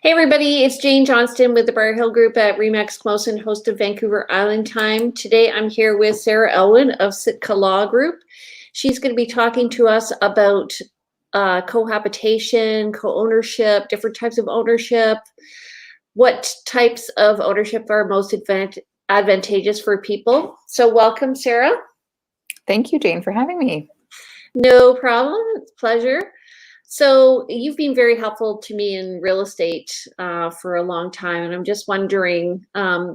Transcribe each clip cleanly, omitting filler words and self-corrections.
Hey everybody, it's Jane Johnston with the Briar Hill Group at Remax Closen, host of Vancouver Island Time. Today I'm here with Sarah Elwood of Sitka Law Group. She's going to be talking to us about cohabitation, co-ownership, different types of ownership, what types of ownership are most advantageous for people. So welcome, Sarah. Thank you, Jane, for having me. No problem. It's a pleasure. So you've been very helpful to me in real estate for a long time. And I'm just wondering,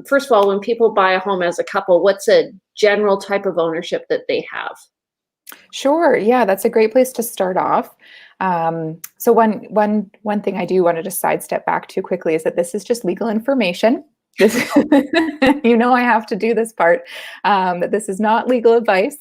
first of all, when people buy a home as a couple, what's a general type of ownership that they have? Sure. Yeah, that's a great place to start off. So one thing I do want to just sidestep back to quickly is that this is just legal information. This, I have to do this part, that this is not legal advice.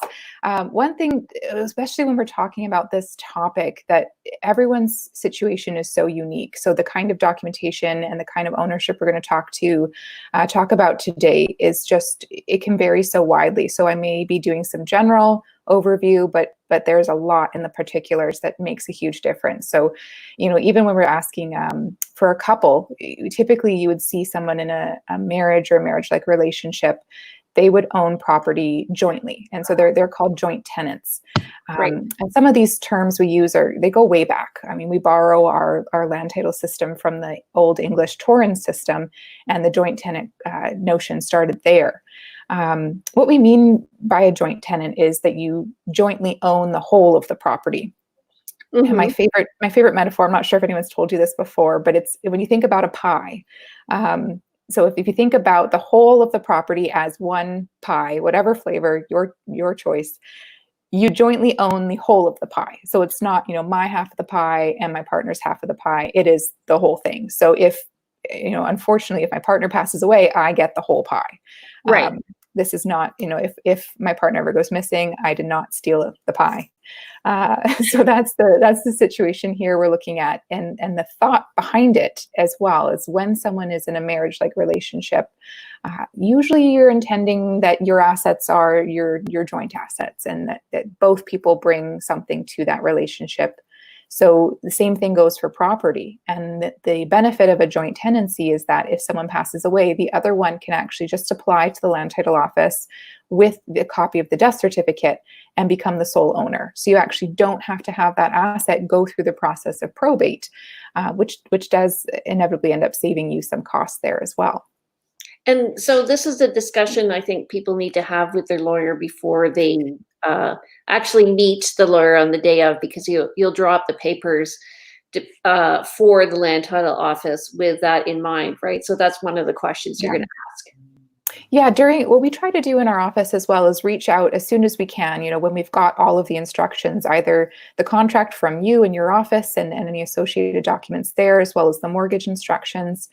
One thing, especially when we're talking about this topic, that everyone's situation is so unique. So the kind of documentation and the kind of ownership we're going to talk about today is just, it can vary so widely. So I may be doing some general overview, but there's a lot in the particulars that makes a huge difference. So, even when we're asking for a couple, typically you would see someone in a marriage or marriage-like relationship, they would own property jointly. And so they're called joint tenants. Right. And some of these terms we use they go way back. I mean, we borrow our land title system from the Old English Torrens system, and the joint tenant notion started there. What we mean by a joint tenant is that you jointly own the whole of the property. Mm-hmm. And my favorite metaphor, I'm not sure if anyone's told you this before, but it's when you think about a pie. So if you think about the whole of the property as one pie, whatever flavor, your choice, you jointly own the whole of the pie. So it's not, my half of the pie and my partner's half of the pie. It is the whole thing. So if, unfortunately, if my partner passes away, I get the whole pie. Right. This is not, if my partner ever goes missing, I did not steal the pie. So that's the situation here we're looking at. And the thought behind it as well is when someone is in a marriage-like relationship, usually you're intending that your assets are your joint assets, and that both people bring something to that relationship. So the same thing goes for property. And the benefit of a joint tenancy is that if someone passes away, the other one can actually just apply to the land title office with a copy of the death certificate and become the sole owner. So you actually don't have to have that asset go through the process of probate, which does inevitably end up saving you some costs there as well. And so this is a discussion I think people need to have with their lawyer before they actually meet the lawyer on the day of, because you'll draw up the papers for the land title office with that in mind, right? So that's one of the questions you're going to ask. Yeah, what we try to do in our office as well is reach out as soon as we can, when we've got all of the instructions, either the contract from you and your office and any associated documents there, as well as the mortgage instructions.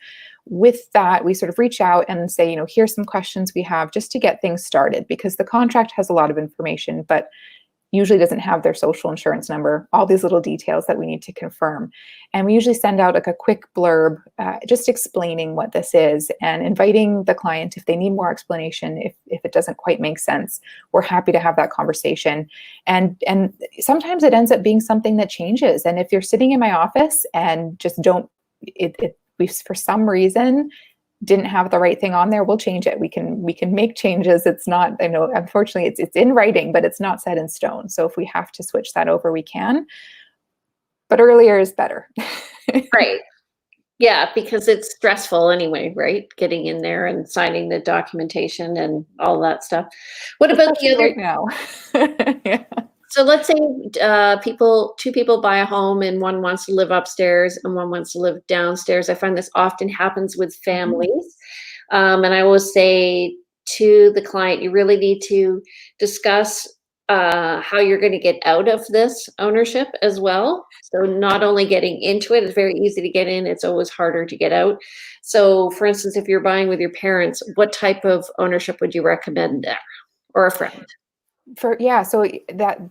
With that, we sort of reach out and say, here's some questions we have just to get things started, because the contract has a lot of information, but usually doesn't have their social insurance number, all these little details that we need to confirm. And we usually send out like a quick blurb, just explaining what this is and inviting the client, if they need more explanation, if it doesn't quite make sense, we're happy to have that conversation. And sometimes it ends up being something that changes. And if you're sitting in my office and just we for some reason didn't have the right thing on there, we'll change it. We can make changes. It's not, I know, unfortunately it's in writing, but it's not set in stone. So if we have to switch that over, we can, but earlier is better. Right. Yeah, because it's stressful anyway, right? Getting in there and signing the documentation and all that stuff. What about the other right now? Yeah. So let's say two people buy a home and one wants to live upstairs and one wants to live downstairs. I find this often happens with families. And I always say to the client, you really need to discuss how you're going to get out of this ownership as well. So not only getting into it, it's very easy to get in, it's always harder to get out. So for instance, if you're buying with your parents, what type of ownership would you recommend there, or a friend? So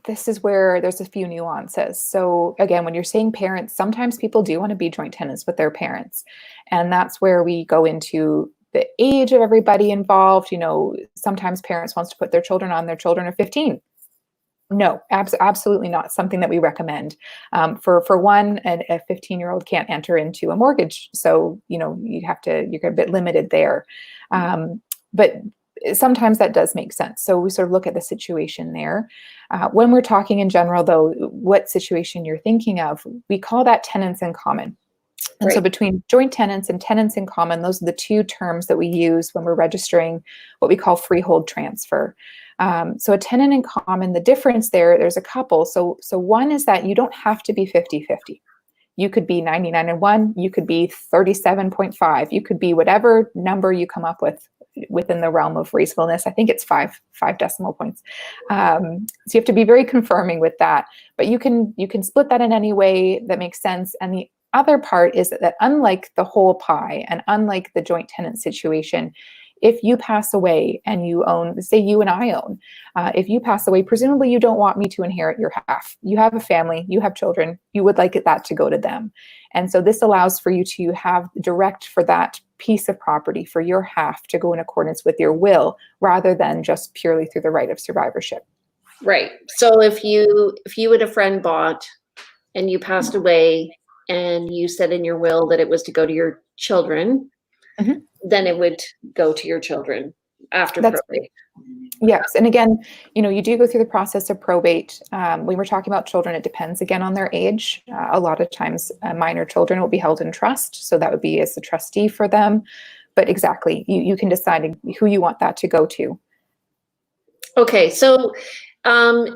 this is where there's a few nuances. So again, when you're saying parents, sometimes people do want to be joint tenants with their parents. And that's where we go into the age of everybody involved. Sometimes parents wants to put their children on, their children are 15. No, absolutely not something that we recommend. For one, a 15-year-old can't enter into a mortgage, so you're a bit limited there. But sometimes that does make sense. So we sort of look at the situation there. When we're talking in general, though, what situation you're thinking of, we call that tenants in common. And so Right. between joint tenants and tenants in common, those are the two terms that we use when we're registering what we call freehold transfer. So a tenant in common, the difference there's a couple. So one is that you don't have to be 50-50. You could be 99 and 1, you could be 37.5, you could be whatever number you come up with within the realm of reasonableness. I think it's five decimal points. So you have to be very confirming with that, but you can split that in any way that makes sense. And the other part is that unlike the whole pie and unlike the joint tenant situation, if you pass away and you own, say you and I own, if you pass away, presumably you don't want me to inherit your half. You have a family, you have children, you would like that to go to them. And so this allows for you to have direct for that piece of property, for your half to go in accordance with your will, rather than just purely through the right of survivorship. Right. So if you and a friend bought and you passed away and you said in your will that it was to go to your children, Mhm. then it would go to your children after That's probate. Yes. And again, you do go through the process of probate. When we're talking about children, it depends again on their age. A lot of times minor children will be held in trust. So that would be as the trustee for them. But exactly, you can decide who you want that to go to. Okay. So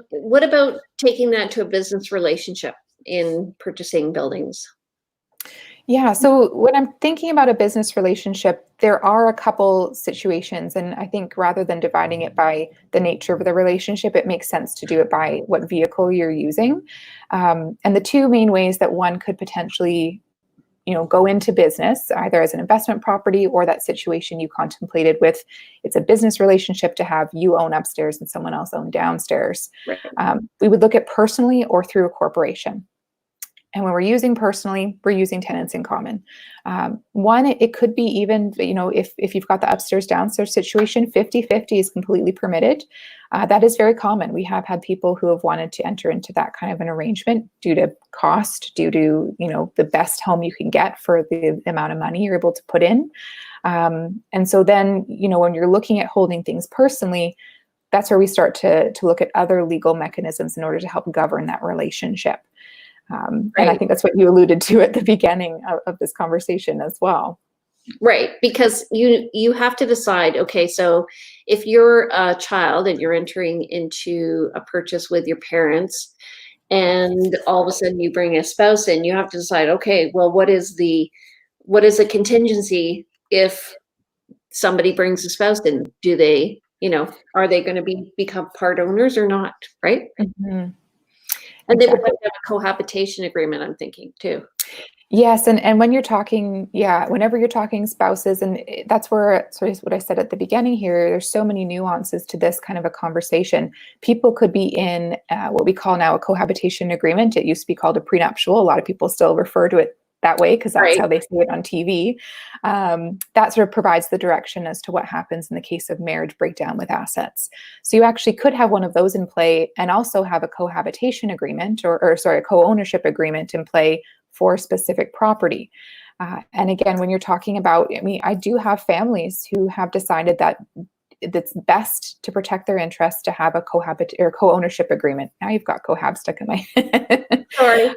what about taking that to a business relationship in purchasing buildings? Yeah. So when I'm thinking about a business relationship, there are a couple situations. And I think rather than dividing it by the nature of the relationship, it makes sense to do it by what vehicle you're using. And the two main ways that one could potentially go into business, either as an investment property or that situation you contemplated with, it's a business relationship to have you own upstairs and someone else own downstairs. Right. We would look at personally or through a corporation. And when we're using personally, we're using tenants in common. One, it could be even, if you've got the upstairs downstairs situation, 50-50 is completely permitted. That is very common. We have had people who have wanted to enter into that kind of an arrangement due to cost, due to, the best home you can get for the amount of money you're able to put in. And so then, when you're looking at holding things personally, that's where we start to look at other legal mechanisms in order to help govern that relationship. And I think that's what you alluded to at the beginning of this conversation as well. Right, because you have to decide, okay, so if you're a child and you're entering into a purchase with your parents and all of a sudden you bring a spouse in, you have to decide, okay, well, what is the contingency if somebody brings a spouse in? Do they, are they going to become part owners or not, right? Mm-hmm. And they would Exactly. like to have a cohabitation agreement, I'm thinking, too. Yes, and when you're talking, whenever you're talking spouses, and that's where sort of what I said at the beginning here, there's so many nuances to this kind of a conversation. People could be in what we call now a cohabitation agreement. It used to be called a prenuptial. A lot of people still refer to it that way because that's Right. how they see it on TV. That sort of provides the direction as to what happens in the case of marriage breakdown with assets. So you actually could have one of those in play and also have a cohabitation agreement or a co-ownership agreement in play for specific property. And again, when you're talking about, I do have families who have decided that it's best to protect their interests to have a co-ownership agreement. Now you've got cohab stuck in my head. Sorry.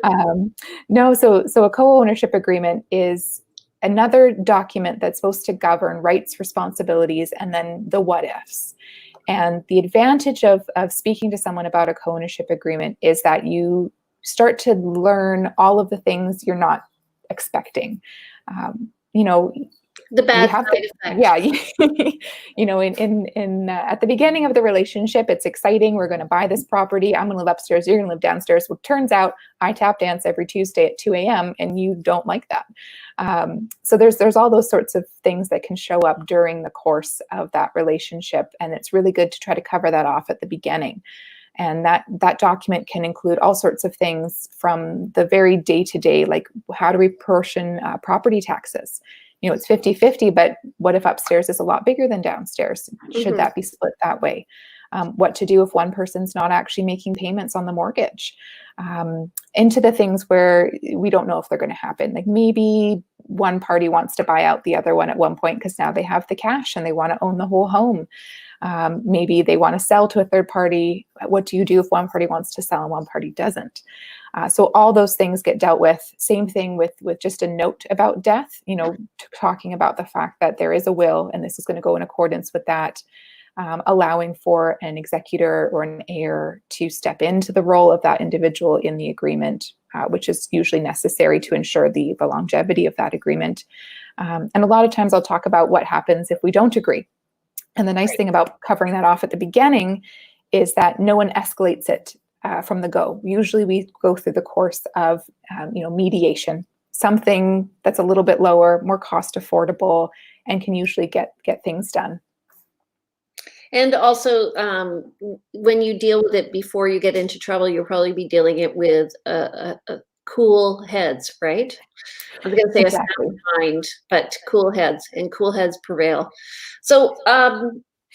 No, so a co-ownership agreement is another document that's supposed to govern rights, responsibilities, and then the what ifs. And the advantage of speaking to someone about a co-ownership agreement is that you start to learn all of the things you're not expecting. The bad have side effects. Yeah, in at the beginning of the relationship, it's exciting. We're going to buy this property. I'm going to live upstairs. You're going to live downstairs. Well, turns out I tap dance every Tuesday at 2 a.m. and you don't like that. So there's all those sorts of things that can show up during the course of that relationship, and it's really good to try to cover that off at the beginning. And that document can include all sorts of things from the very day-to-day, like how do we portion property taxes? It's 50-50, but what if upstairs is a lot bigger than downstairs? Should that be split that way? what to do if one person's not actually making payments on the mortgage, into the things where we don't know if they're going to happen. Like maybe one party wants to buy out the other one at one point because now they have the cash and they want to own the whole home. Maybe they want to sell to a third party. What do you do if one party wants to sell and one party doesn't? So all those things get dealt with. Same thing with just a note about death, talking about the fact that there is a will and this is going to go in accordance with that, allowing for an executor or an heir to step into the role of that individual in the agreement, which is usually necessary to ensure the longevity of that agreement. And a lot of times I'll talk about what happens if we don't agree. And the nice thing about covering that off at the beginning is that no one escalates it from the go. Usually we go through the course of mediation, something that's a little bit lower, more cost affordable, and can usually get things done. And also, when you deal with it before you get into trouble, you'll probably be dealing it with cool heads, right? I was going to say Exactly. a sound mind, but cool heads, and cool heads prevail. So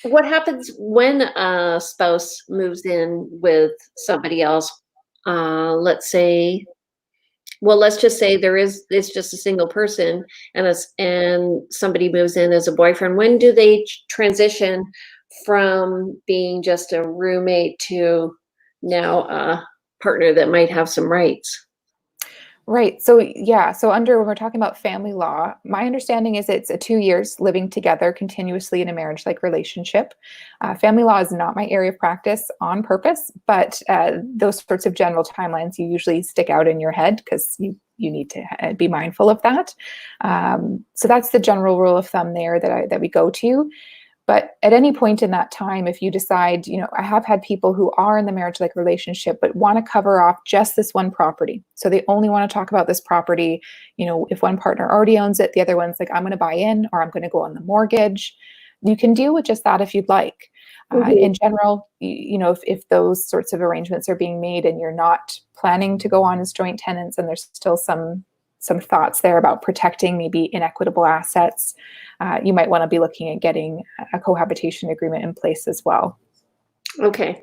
what happens when a spouse moves in with somebody else? Let's just say it's just a single person and somebody moves in as a boyfriend. When do they transition from being just a roommate to now a partner that might have some rights? Right. So yeah. So when we're talking about family law, my understanding is it's 2 years living together continuously in a marriage-like relationship. Family law is not my area of practice on purpose, but those sorts of general timelines you usually stick out in your head because you need to be mindful of that. So that's the general rule of thumb there that we go to. But at any point in that time, if you decide, I have had people who are in the marriage-like relationship, but want to cover off just this one property. So they only want to talk about this property. If one partner already owns it, the other one's like, I'm going to buy in or I'm going to go on the mortgage. You can deal with just that if you'd like. In general, if those sorts of arrangements are being made and you're not planning to go on as joint tenants and there's still some thoughts there about protecting maybe inequitable assets, you might want to be looking at getting a cohabitation agreement in place as well. Okay.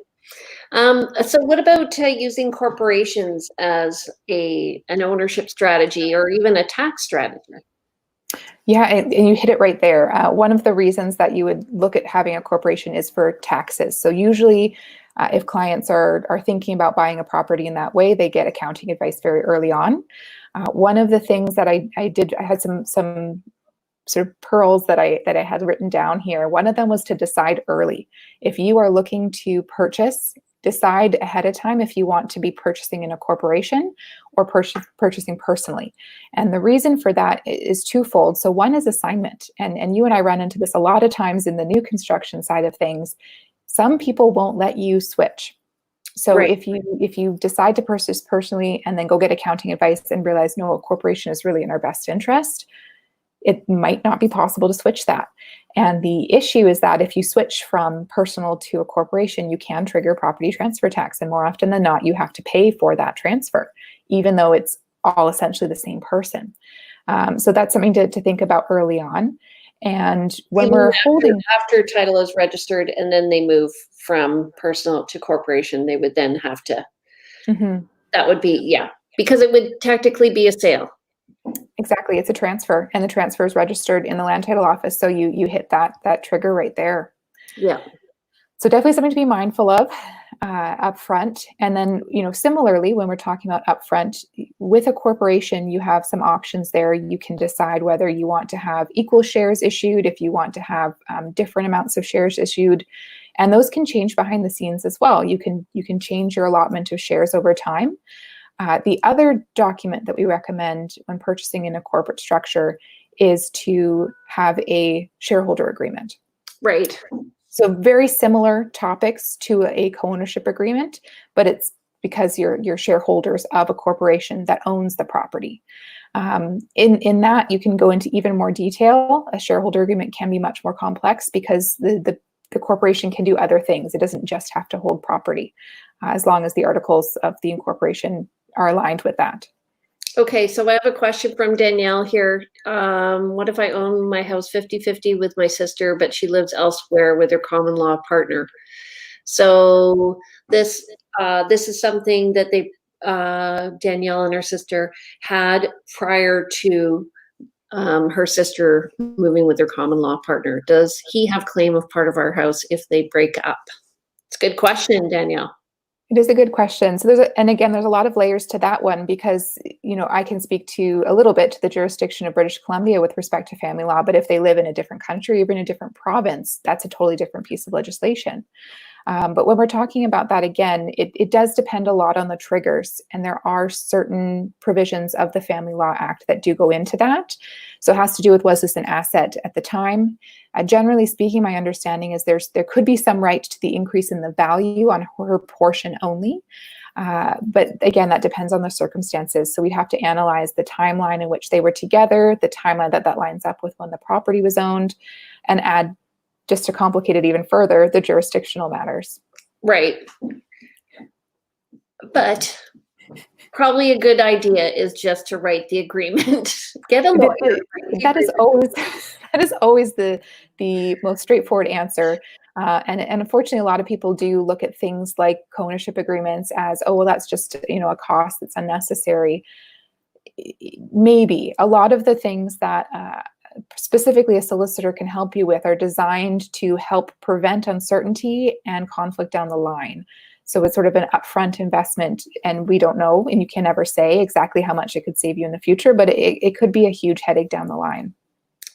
So what about using corporations as an ownership strategy or even a tax strategy? Yeah, and you hit it right there. One of the reasons that you would look at having a corporation is for taxes. So usually if clients are thinking about buying a property in that way, they get accounting advice very early on. One of the things that I had some sort of pearls that I had written down here. One of them was to decide early. If you are looking to purchase, decide ahead of time if you want to be purchasing in a corporation or purchasing personally. And the reason for that is twofold. So one is assignment. And you and I run into this a lot of times in the new construction side of things. Some people won't let you switch. So Right. if you decide to purchase personally and then go get accounting advice and realize, no, a corporation is really in our best interest, it might not be possible to switch that. And the issue is that if you switch from personal to a corporation, you can trigger property transfer tax. And more often than not, you have to pay for that transfer, even though it's all essentially the same person. So that's something to think about early on. And when we're holding... After title is registered and then they move from personal to corporation, they would then have to, that would be, because it would technically be a sale. Exactly. It's a transfer and the transfer is registered in the land title office. So you hit that trigger right there. Yeah. So definitely something to be mindful of upfront. And then, similarly, when we're talking about upfront, with a corporation, you have some options there. You can decide whether you want to have equal shares issued, if you want to have different amounts of shares issued. And those can change behind the scenes as well. You can change your allotment of shares over time. The other document that we recommend when purchasing in a corporate structure is to have a shareholder agreement. Right. So very similar topics to a co-ownership agreement, but it's because you're shareholders of a corporation that owns the property. In that, you can go into even more detail. A shareholder agreement can be much more complex because the corporation can do other things. It doesn't just have to hold property, as long as the articles of the incorporation are aligned with that. Okay, so I have a question from Danielle here. What if I own my house 50-50 with my sister, but she lives elsewhere with her common law partner? So this is something that Danielle and her sister had prior to her sister moving with their common law partner. Does he have claim of part of our house if they break up? It's a good question, Danielle. It is a good question. So and again, there's a lot of layers to that one because, I can speak to a little bit to the jurisdiction of British Columbia with respect to family law, but if they live in a different country or in a different province, that's a totally different piece of legislation. But when we're talking about that, again, it does depend a lot on the triggers, and there are certain provisions of the Family Law Act that do go into that. So it has to do with, was this an asset at the time? Generally speaking, my understanding is there could be some right to the increase in the value on her portion only. But again, that depends on the circumstances. So we'd have to analyze the timeline in which they were together, the timeline that lines up with when the property was owned, and add, just to complicate it even further, the jurisdictional matters. Right. But probably a good idea is just to write the agreement. Get a lawyer. That is always the most straightforward answer. And unfortunately, a lot of people do look at things like co-ownership agreements as, oh, well, that's just, a cost that's unnecessary. Maybe. A lot of the things that specifically a solicitor can help you with are designed to help prevent uncertainty and conflict down the line. So it's sort of an upfront investment, and we don't know, and you can never say exactly how much it could save you in the future, but it could be a huge headache down the line.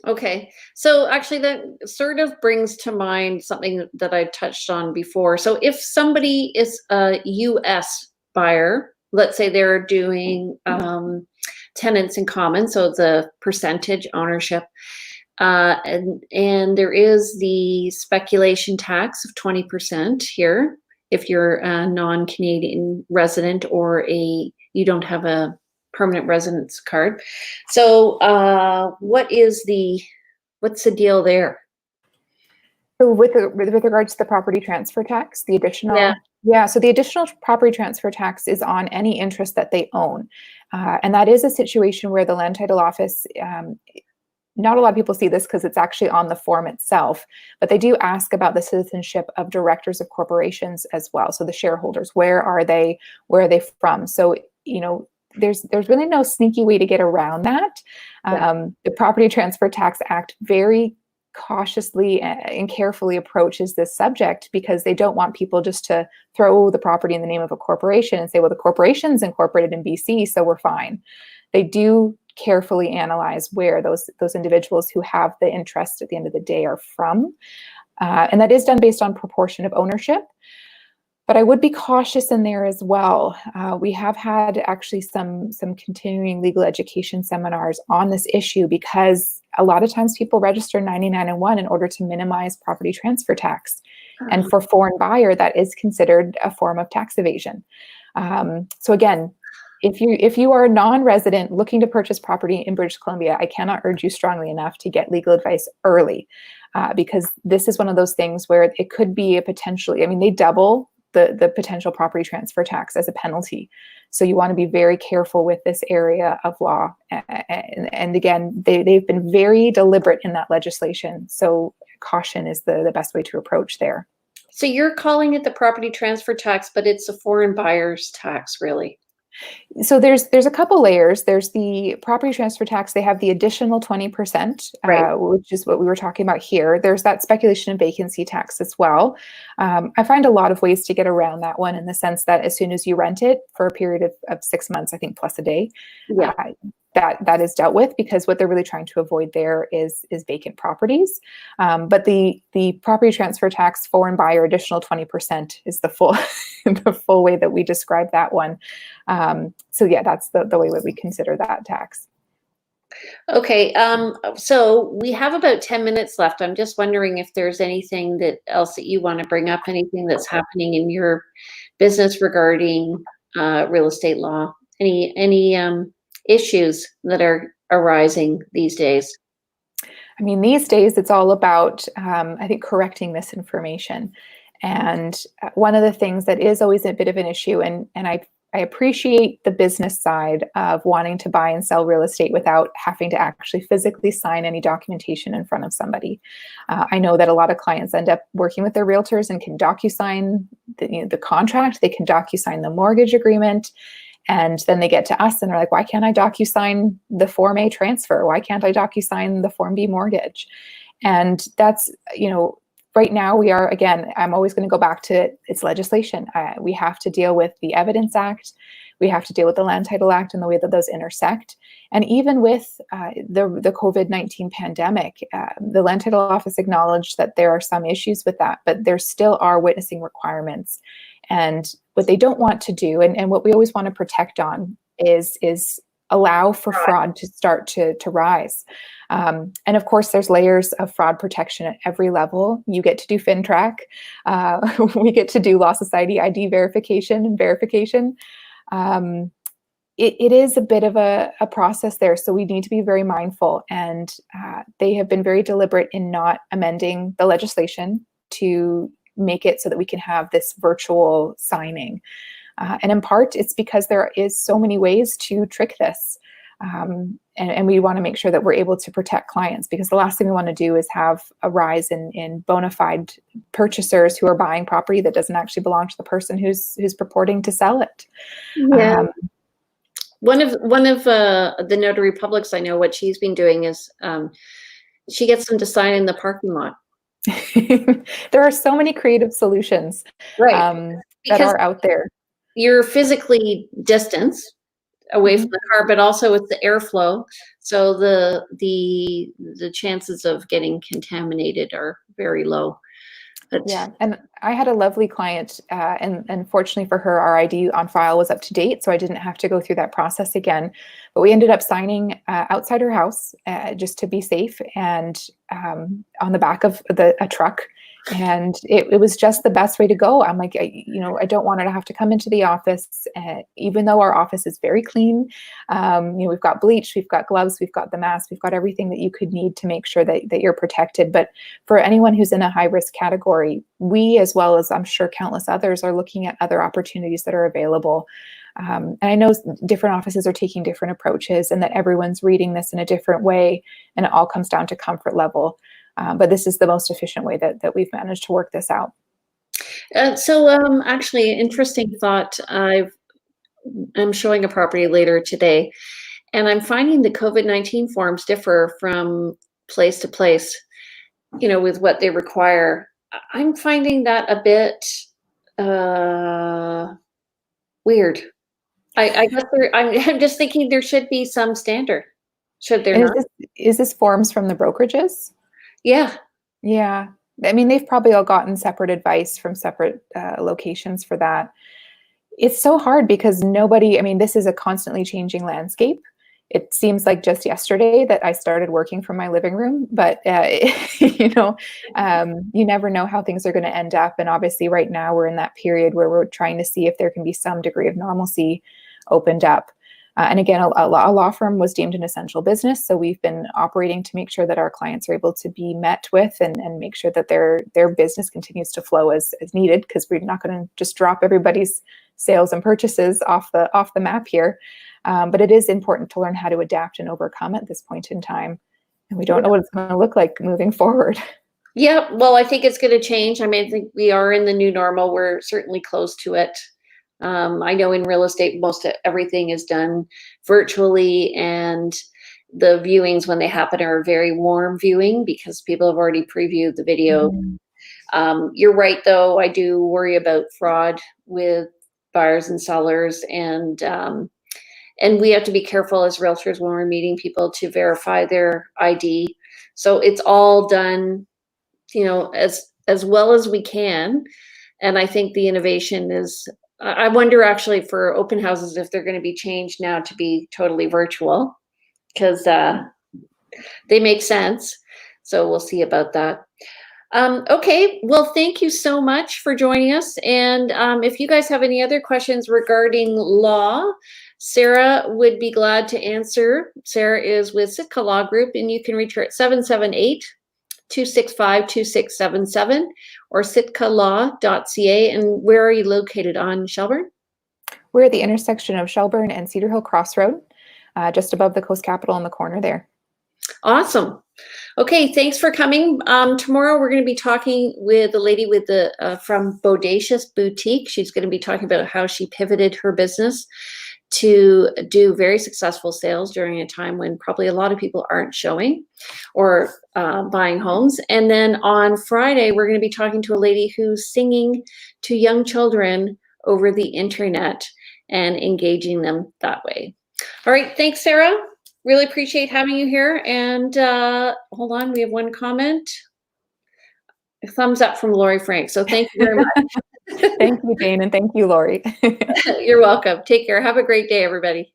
Okay. So actually that sort of brings to mind something that I touched on before. So if somebody is a US buyer, let's say they're doing tenants in common, so it's a percentage ownership, and there is the speculation tax of 20% here if you're a non-Canadian resident or you don't have a permanent residence card. So what's the deal there? So with regards to the property transfer tax, the additional, so the additional property transfer tax is on any interest that they own. And that is a situation where the Land Title Office, not a lot of people see this because it's actually on the form itself, but they do ask about the citizenship of directors of corporations as well. So the shareholders, where are they from? So, there's really no sneaky way to get around that. The Property Transfer Tax Act very cautiously and carefully approaches this subject because they don't want people just to throw the property in the name of a corporation and say, well, the corporation's incorporated in BC, so we're fine. They do carefully analyze where those individuals who have the interest at the end of the day are from. And that is done based on proportion of ownership. But I would be cautious in there as well. We have had actually some continuing legal education seminars on this issue because a lot of times people register 99-1 in order to minimize property transfer tax. And for foreign buyer, that is considered a form of tax evasion. So again, if you are a non-resident looking to purchase property in British Columbia, I cannot urge you strongly enough to get legal advice early because this is one of those things where it could be a potentially, they double the potential property transfer tax as a penalty. So you want to be very careful with this area of law. And again, they've been very deliberate in that legislation. So caution is the best way to approach there. So you're calling it the property transfer tax, but it's a foreign buyer's tax, really? So there's a couple layers. There's the property transfer tax. They have the additional 20%, right, which is what we were talking about here. There's that speculation and vacancy tax as well. I find a lot of ways to get around that one in the sense that as soon as you rent it for a period of 6 months, I think plus a day, that is dealt with because what they're really trying to avoid there is vacant properties. But the property transfer tax foreign buyer additional 20% is the full way that we describe that one. So yeah, that's the way that we consider that tax. Okay, so we have about 10 minutes left. I'm just wondering if there's anything else that you want to bring up, anything that's happening in your business regarding real estate law, any issues that are arising these days? These days it's all about, I think, correcting misinformation. And one of the things that is always a bit of an issue, and I appreciate the business side of wanting to buy and sell real estate without having to actually physically sign any documentation in front of somebody. I know that a lot of clients end up working with their realtors and can DocuSign the contract, they can DocuSign the mortgage agreement, and then they get to us and they're like, why can't I DocuSign the Form A transfer? Why can't I DocuSign the Form B mortgage? And that's, right now we are, again, I'm always going to go back to it's legislation. We have to deal with the Evidence Act. We have to deal with the Land Title Act and the way that those intersect. And even with the COVID-19 pandemic, the Land Title Office acknowledged that there are some issues with that, but there still are witnessing requirements. And what they don't want to do, and what we always want to protect on, is allow for fraud to start to rise. And of course, there's layers of fraud protection at every level. You get to do FinTrack. We get to do Law Society ID verification and verification. It is a bit of a process there, so we need to be very mindful. And they have been very deliberate in not amending the legislation to make it so that we can have this virtual signing. And in part, it's because there is so many ways to trick this. And we want to make sure that we're able to protect clients, because the last thing we want to do is have a rise in bona fide purchasers who are buying property that doesn't actually belong to the person who's purporting to sell it. Yeah. One of the notary publics I know, what she's been doing is she gets them to sign in the parking lot. There are so many creative solutions, right, that are out there. You're physically distanced away from the car, but also it's the airflow. So the chances of getting contaminated are very low. But yeah, and I had a lovely client, and fortunately for her, our ID on file was up to date, so I didn't have to go through that process again. But we ended up signing outside her house just to be safe, and on the back of a truck. And it was just the best way to go. I'm like, I don't want her to have to come into the office, even though our office is very clean. We've got bleach, we've got gloves, we've got the mask, we've got everything that you could need to make sure that you're protected. But for anyone who's in a high risk category, we, as well as I'm sure countless others, are looking at other opportunities that are available. And I know different offices are taking different approaches, and that everyone's reading this in a different way, and it all comes down to comfort level. But this is the most efficient way that we've managed to work this out. Actually, interesting thought. I'm showing a property later today, and I'm finding the COVID-19 forms differ from place to place, with what they require. I'm finding that a bit weird. I guess I'm just thinking there should be some standard. Should there not? Is this forms from the brokerages? Yeah. Yeah. I mean, they've probably all gotten separate advice from separate locations for that. It's so hard because this is a constantly changing landscape. It seems like just yesterday that I started working from my living room, but you never know how things are going to end up. And obviously right now we're in that period where we're trying to see if there can be some degree of normalcy opened up. And again, a law firm was deemed an essential business. So we've been operating to make sure that our clients are able to be met with and make sure that their business continues to flow as needed, because we're not going to just drop everybody's sales and purchases off the map here. But it is important to learn how to adapt and overcome at this point in time. And we don't know what it's going to look like moving forward. Yeah, well, I think it's going to change. I think we are in the new normal. We're certainly close to it. I know in real estate, most of everything is done virtually, and the viewings, when they happen, are very warm viewing because people have already previewed the video. You're right, though. I do worry about fraud with buyers and sellers, and we have to be careful as realtors when we're meeting people to verify their ID. So it's all done, as well as we can. And I think the innovation is. I wonder actually for open houses if they're going to be changed now to be totally virtual, because they make sense. So we'll see about that. Okay, well, thank you so much for joining us. And if you guys have any other questions regarding law, Sarah would be glad to answer. Sarah is with Sitka Law Group, and you can reach her at 778-265-2677 or sitkalaw.ca. And where are you located on Shelburne? We're at the intersection of Shelburne and Cedar Hill Crossroad, just above the Coast Capitol in the corner there. Awesome. Okay, thanks for coming. Tomorrow we're going to be talking with a lady with the from Bodacious Boutique. She's going to be talking about how she pivoted her business to do very successful sales during a time when probably a lot of people aren't showing or buying homes. And then on Friday, we're going to be talking to a lady who's singing to young children over the internet and engaging them that way. All right, thanks, Sarah. Really appreciate having you here. And hold on, we have one comment. A thumbs up from Lori Frank. So thank you very much. Thank you, Jane, and thank you, Lori. You're welcome. Take care. Have a great day, everybody.